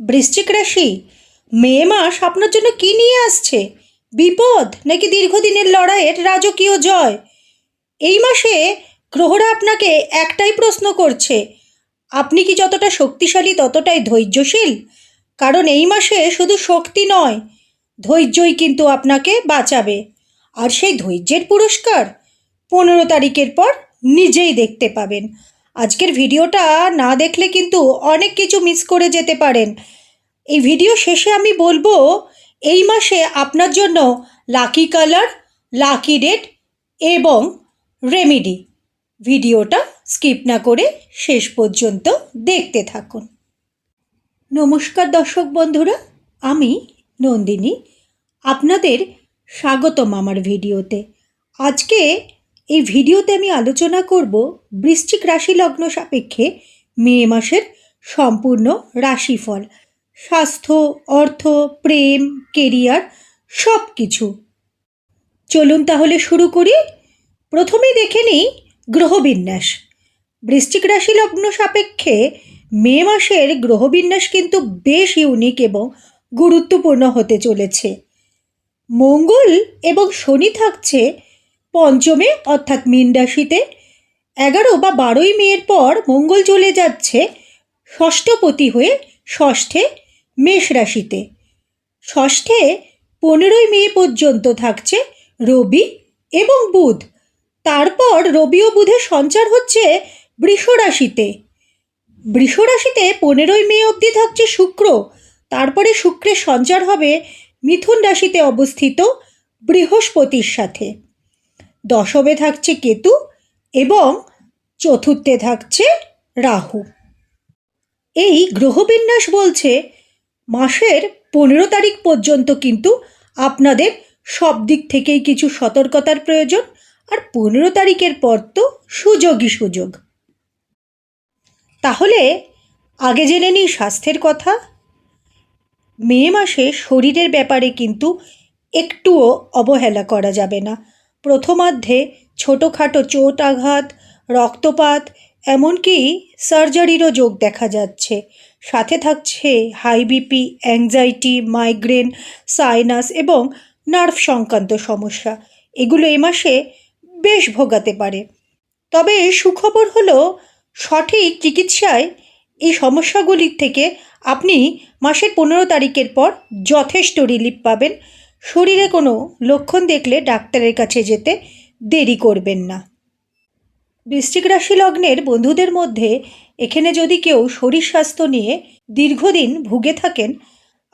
বৃশ্চিক রাশি, মে মাস আপনার জন্য কী নিয়ে আসছে? বিপদ নাকি দীর্ঘদিনের লড়াইয়ের রাজকীয় জয়? এই মাসে গ্রহরা আপনাকে একটাই প্রশ্ন করছে, আপনি কি যতটা শক্তিশালী ততটাই ধৈর্যশীল? কারণ এই মাসে শুধু শক্তি নয়, ধৈর্যই কিন্তু আপনাকে বাঁচাবে। আর সেই ধৈর্যের পুরস্কার 15 তারিখের পর নিজেই দেখতে পাবেন। আজকের ভিডিওটা না দেখলে কিন্তু অনেক কিছু মিস করে যেতে পারেন। এই ভিডিও শেষে আমি বলবো এই মাসে আপনার জন্য লাকি কালার, লাকি ডেট এবং রেমেডি। ভিডিওটা স্কিপ না করে শেষ পর্যন্ত দেখতে থাকুন। নমস্কার দর্শক বন্ধুরা, আমি নন্দিনী, আপনাদের স্বাগতম আমার ভিডিওতে। আজকে এই ভিডিওতে আমি আলোচনা করব বৃশ্চিক রাশি লগ্ন সাপেক্ষে মে মাসের সম্পূর্ণ রাশিফল, স্বাস্থ্য, অর্থ, প্রেম, কেরিয়ার সব কিছু। চলুন তাহলে শুরু করি। প্রথমেই দেখে নিই গ্রহবিন্যাস। বৃশ্চিক রাশি লগ্ন সাপেক্ষে মে মাসের গ্রহবিন্যাস কিন্তু বেশ ইউনিক এবং গুরুত্বপূর্ণ হতে চলেছে। মঙ্গল এবং শনি থাকছে পঞ্চমে অর্থাৎ মীন রাশিতে। 11 বা 12ই মের পর মঙ্গল চলে যাচ্ছে ষষ্ঠপতি হয়ে ষষ্ঠে মেষ রাশিতে। ষষ্ঠে 15ই মে পর্যন্ত থাকছে রবি এবং বুধ। তারপর রবি ও বুধের সঞ্চার হচ্ছে বৃষ রাশিতে। বৃষ রাশিতে 15ই মে অবধি থাকছে শুক্র। তারপরে শুক্রের সঞ্চার হবে মিথুন রাশিতে অবস্থিত বৃহস্পতির সাথে। দশমে থাকছে কেতু এবং চতুর্থে থাকছে রাহু। এই গ্রহবিন্যাস বলছে মাসের 15 তারিখ পর্যন্ত কিন্তু আপনাদের সব দিক থেকেই কিছু সতর্কতার প্রয়োজন। আর 15 তারিখের পর তো সুযোগই সুযোগ। তাহলে আগে জেনে নিই স্বাস্থ্যের কথা। মে মাসে শরীরের ব্যাপারে কিন্তু একটুও অবহেলা করা যাবে না। প্রথমার্ধে ছোটোখাটো চোট আঘাত, রক্তপাত, এমনকি সার্জারিরও যোগ দেখা যাচ্ছে। সাথে থাকছে high BP, anxiety, migraine, sinus এবং নার্ভ সংক্রান্ত সমস্যা। এগুলো এ মাসে বেশ ভোগাতে পারে। তবে সুখবর হলো সঠিক চিকিৎসায় এই সমস্যাগুলির থেকে আপনি মাসের 15 তারিখের পর যথেষ্ট রিলিফ পাবেন। শরীরে কোনো লক্ষণ দেখলে ডাক্তারের কাছে যেতে দেরি করবেন না। বৃশ্চিক রাশি লগ্নের বন্ধুদের মধ্যে এখানে যদি কেউ শরীর স্বাস্থ্য নিয়ে দীর্ঘদিন ভুগে থাকেন,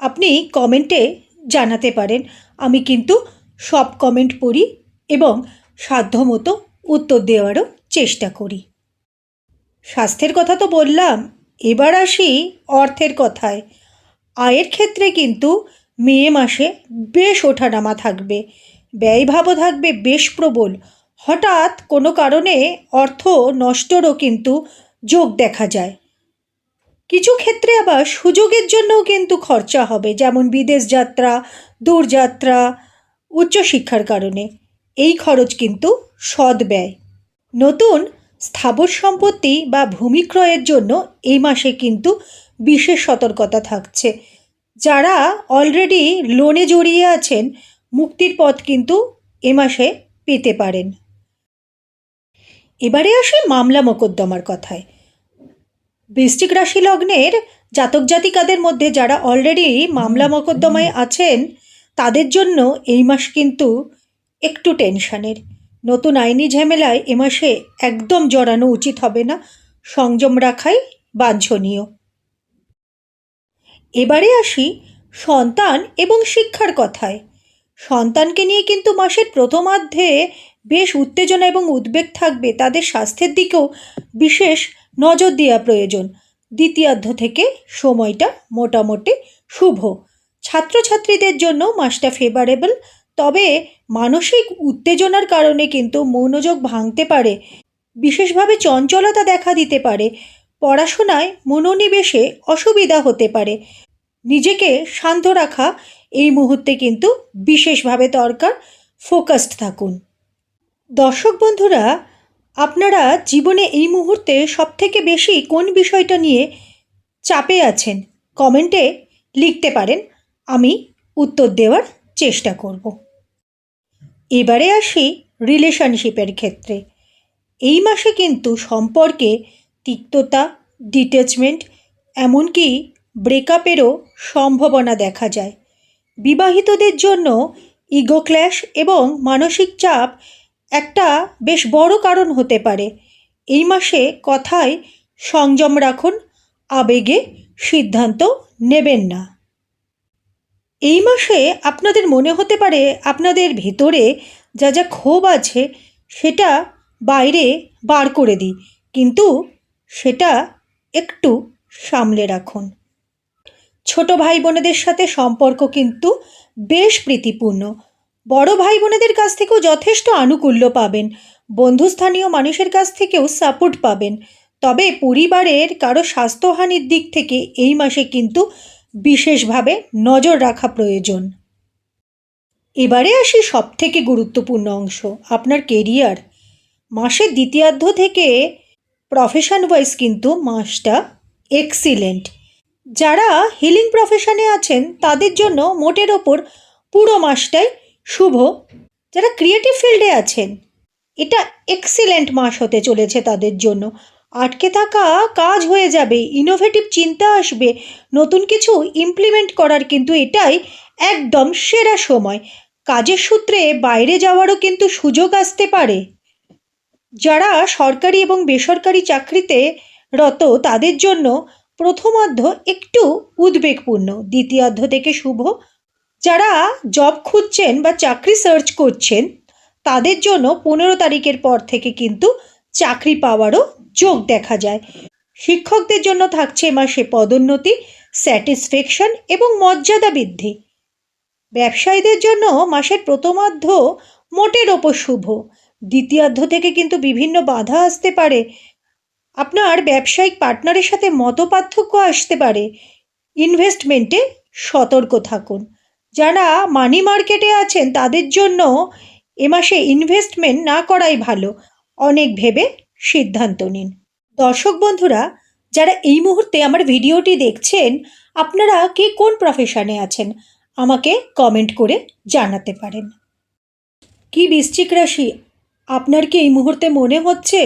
আপনি কমেন্টে জানাতে পারেন। আমি কিন্তু সব কমেন্ট পড়ি এবং সাধ্যমতো উত্তর দেওয়ারও চেষ্টা করি। স্বাস্থ্যের কথা তো বললাম, এবার আসি অর্থের কথায়। আয়ের ক্ষেত্রে কিন্তু মে মাসে বেশ ওঠানামা থাকবে। ব্যয়ভাবও থাকবে বেশ প্রবল। হঠাৎ কোনো কারণে অর্থ নষ্টরও কিন্তু যোগ দেখা যায়। কিছু ক্ষেত্রে আবার সুযোগের জন্যও কিন্তু খরচা হবে, যেমন বিদেশ যাত্রা, দূরযাত্রা, উচ্চশিক্ষার কারণে। এই খরচ কিন্তু সৎ ব্যয়। নতুন স্থাবর সম্পত্তি বা ভূমি ক্রয়ের জন্য এই মাসে কিন্তু বিশেষ সতর্কতা থাকছে। যারা অলরেডি লোনে জড়িয়ে আছেন, মুক্তির পথ কিন্তু এ মাসে পেতে পারেন। এবারে আসি মামলা মোকদ্দমার কথায়। বৃশ্চিক রাশি লগ্নের জাতক জাতিকাদের মধ্যে যারা অলরেডি মামলা মোকদ্দমায় আছেন, তাদের জন্য এই মাস কিন্তু একটু টেনশানের। নতুন আইনি ঝামেলায় এ মাসে একদম জড়ানো উচিত হবে না। সংযম রাখাই বাঞ্ছনীয়। এবারে আসি সন্তান এবং শিক্ষার কথায়। সন্তানকে নিয়ে কিন্তু মাসের প্রথমার্ধে বেশ উত্তেজনা এবং উদ্বেগ থাকবে। তাদের স্বাস্থ্যের দিকেও বিশেষ নজর দেওয়া প্রয়োজন। দ্বিতীয়ার্ধ থেকে সময়টা মোটামুটি শুভ। ছাত্রছাত্রীদের জন্য মাসটা ফেভারেবল, তবে মানসিক উত্তেজনার কারণে কিন্তু মনোযোগ ভাঙতে পারে, বিশেষভাবে চঞ্চলতা দেখা দিতে পারে। পড়াশোনায় মনোনিবেশে অসুবিধা হতে পারে। নিজেকে শান্ত রাখা এই মুহূর্তে কিন্তু বিশেষভাবে দরকার। ফোকাসড থাকুন। দর্শক বন্ধুরা, আপনারা জীবনে এই মুহূর্তে সবথেকে বেশি কোন বিষয়টা নিয়ে চাপে আছেন কমেন্টে লিখতে পারেন, আমি উত্তর দেওয়ার চেষ্টা করব। এবারে আসি রিলেশনশিপের ক্ষেত্রে। এই মাসে কিন্তু সম্পর্কে তিক্ততা, ডিট্যাচমেন্ট, এমনকি ব্রেকআপেরও সম্ভাবনা দেখা যায়। বিবাহিতদের জন্য ইগো ক্ল্যাশ এবং মানসিক চাপ একটা বেশ বড় কারণ হতে পারে। এই মাসে কথায় সংযম রাখুন, আবেগে সিদ্ধান্ত নেবেন না। এই মাসে আপনাদের মনে হতে পারে আপনাদের ভেতরে যা যা ক্ষোভ আছে সেটা বাইরে বার করে দিই, কিন্তু সেটা একটু সামলে রাখুন। ছোট ভাই বোনেদের সাথে সম্পর্ক কিন্তু বেশ প্রীতিপূর্ণ। বড় ভাই বোনেদের কাছ থেকেও যথেষ্ট আনুকূল্য পাবেন, বন্ধুস্থানীয় মানুষের কাছ থেকেও সাপোর্ট পাবেন। তবে পরিবারের কারো স্বাস্থ্যহানির দিক থেকে এই মাসে কিন্তু বিশেষভাবে নজর রাখা প্রয়োজন। এবারে আসি সবথেকে গুরুত্বপূর্ণ অংশ, আপনার কেরিয়ার। মাসের দ্বিতীয়ার্ধ থেকে প্রফেশন ওয়াইজ কিন্তু মাসটা এক্সিলেন্ট। যারা হিলিং প্রফেশনে আছেন তাদের জন্য মোটের ওপর পুরো মাসটাই শুভ। যারা ক্রিয়েটিভ ফিল্ডে আছেন, এটা এক্সিলেন্ট মাস হতে চলেছে তাদের জন্য। আটকে থাকা কাজ হয়ে যাবে, ইনোভেটিভ চিন্তা আসবে, নতুন কিছু ইমপ্লিমেন্ট করার কিন্তু এটাই একদম সেরা সময়। কাজের সূত্রে বাইরে যাওয়ারও কিন্তু সুযোগ আসতে পারে। যারা সরকারি এবং বেসরকারি চাকরিতে রত তাদের জন্য প্রথমার্ধ একটু উদ্বেগপূর্ণ, দ্বিতীয়ার্ধ থেকে শুভ। যারা জব খুঁজছেন বা চাকরি সার্চ করছেন তাদের জন্য 15 তারিখের পর থেকে কিন্তু চাকরি পাওয়ারও যোগ দেখা যায়। শিক্ষকদের জন্য থাকছে এ মাসে পদোন্নতি, স্যাটিসফ্যাকশন এবং মর্যাদা বৃদ্ধি। ব্যবসায়ীদের জন্য মাসের প্রথমার্ধ মোটের ওপর শুভ। দ্বিতীয়ার্ধ থেকে কিন্তু বিভিন্ন বাধা আসতে পারে, আপনার ব্যবসায়িক পার্টনারের সাথে মতপার্থক্য আসতে পারে। ইনভেস্টমেন্টে সতর্ক থাকুন। যারা মানি মার্কেটে আছেন তাদের জন্য এ মাসে ইনভেস্টমেন্ট না করাই ভালো, অনেক ভেবে সিদ্ধান্ত নিন। দর্শক বন্ধুরা, যারা এই মুহূর্তে আমার ভিডিওটি দেখছেন, আপনারা কে কোন প্রফেশনে আছেন আমাকে কমেন্ট করে জানাতে পারেন। কি বৃশ্চিক রাশি, আপনার কি এই মুহূর্তে মনে হচ্ছে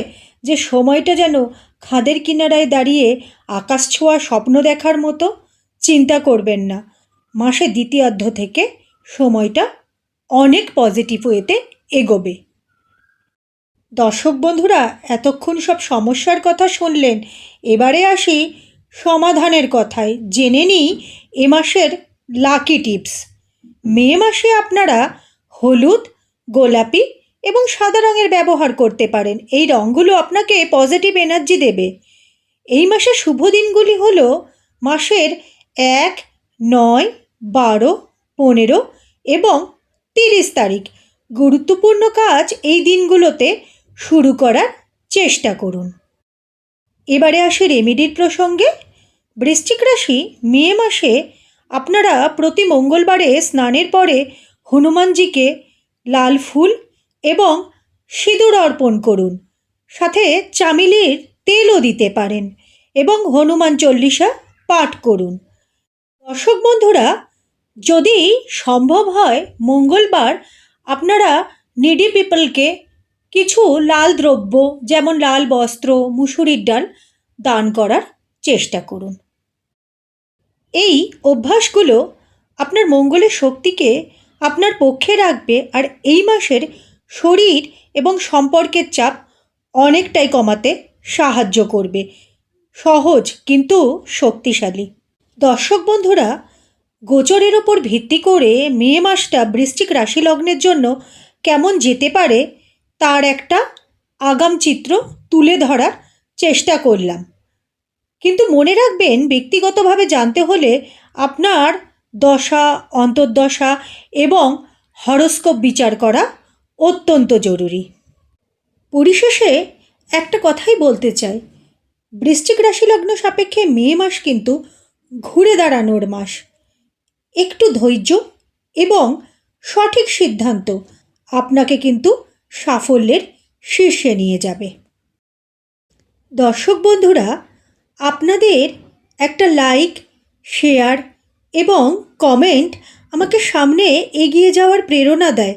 যে সময়টা যেন খাদের কিনারায় দাঁড়িয়ে আকাশ ছোঁয়া স্বপ্ন দেখার মতো? চিন্তা করবেন না, মাসের দ্বিতীয়ার্ধ থেকে সময়টা অনেক পজিটিভ ওয়েতে এগোবে। দর্শক বন্ধুরা, এতক্ষণ সব সমস্যার কথা শুনলেন, এবারে আসি সমাধানের কথায়। জেনে নিই এ মাসের লাকি টিপস। মে মাসে আপনারা হলুদ, গোলাপি এবং সাদা রঙের ব্যবহার করতে পারেন। এই রঙগুলো আপনাকে পজিটিভ এনার্জি দেবে। এই মাসের শুভ দিনগুলি হলো মাসের 1, 9, 12, 15 এবং 30 তারিখ। গুরুত্বপূর্ণ কাজ এই দিনগুলোতে শুরু করার চেষ্টা করুন। এবারে আসি রেমেডির প্রসঙ্গে। বৃশ্চিক রাশি, মে মাসে আপনারা প্রতি মঙ্গলবারে স্নানের পরে হনুমানজিকে লাল ফুল এবং সিঁদুর অর্পণ করুন। সাথে চামেলির তেলও দিতে পারেন এবং হনুমান চল্লিশা পাঠ করুন। দর্শক বন্ধুরা, যদি সম্ভব হয় মঙ্গলবার আপনারা নিডি পিপলকে কিছু লাল দ্রব্য যেমন লাল বস্ত্র, মুসুরির ডাল দান করার চেষ্টা করুন। এই অভ্যাসগুলো আপনার মঙ্গলের শক্তিকে আপনার পক্ষে রাখবে আর এই মাসের শরীর এবং সম্পর্কের চাপ অনেকটাই কমাতে সাহায্য করবে। সহজ কিন্তু শক্তিশালী। দর্শক বন্ধুরা, গোচরের ওপর ভিত্তি করে মে মাসটা বৃশ্চিক রাশি লগ্নের জন্য কেমন যেতে পারে তার একটা আগাম চিত্র তুলে ধরার চেষ্টা করলাম। কিন্তু মনে রাখবেন, ব্যক্তিগতভাবে জানতে হলে আপনার দশা, অন্তর্দশা এবং হরোস্কোপ বিচার করা অত্যন্ত জরুরি। পরিশেষে একটা কথাই বলতে চাই, বৃশ্চিক রাশি লগ্ন সাপেক্ষে মে মাস কিন্তু ঘুরে দাঁড়ানোর মাস। একটু ধৈর্য এবং সঠিক সিদ্ধান্ত আপনাকে কিন্তু সাফল্যের শীর্ষে নিয়ে যাবে। দর্শক বন্ধুরা, আপনাদের একটা লাইক, শেয়ার এবং কমেন্ট আমাকে সামনে এগিয়ে যাওয়ার প্রেরণা দেয়।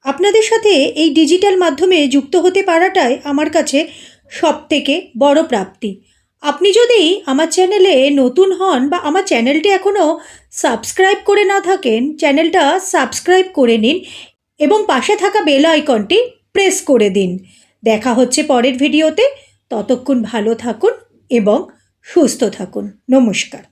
আপনাদের সাথে এই ডিজিটাল মাধ্যমে যুক্ত হতে পারাটাই আমার কাছে সবথেকে বড় প্রাপ্তি। আপনি যদি আমার চ্যানেলে নতুন হন বা আমার চ্যানেলটি এখনও সাবস্ক্রাইব করে না থাকেন, চ্যানেলটা সাবস্ক্রাইব করে নিন এবং পাশে থাকা বেল আইকনটি প্রেস করে দিন। দেখা হচ্ছে পরের ভিডিওতে। ততক্ষণ ভালো থাকুন এবং সুস্থ থাকুন। নমস্কার।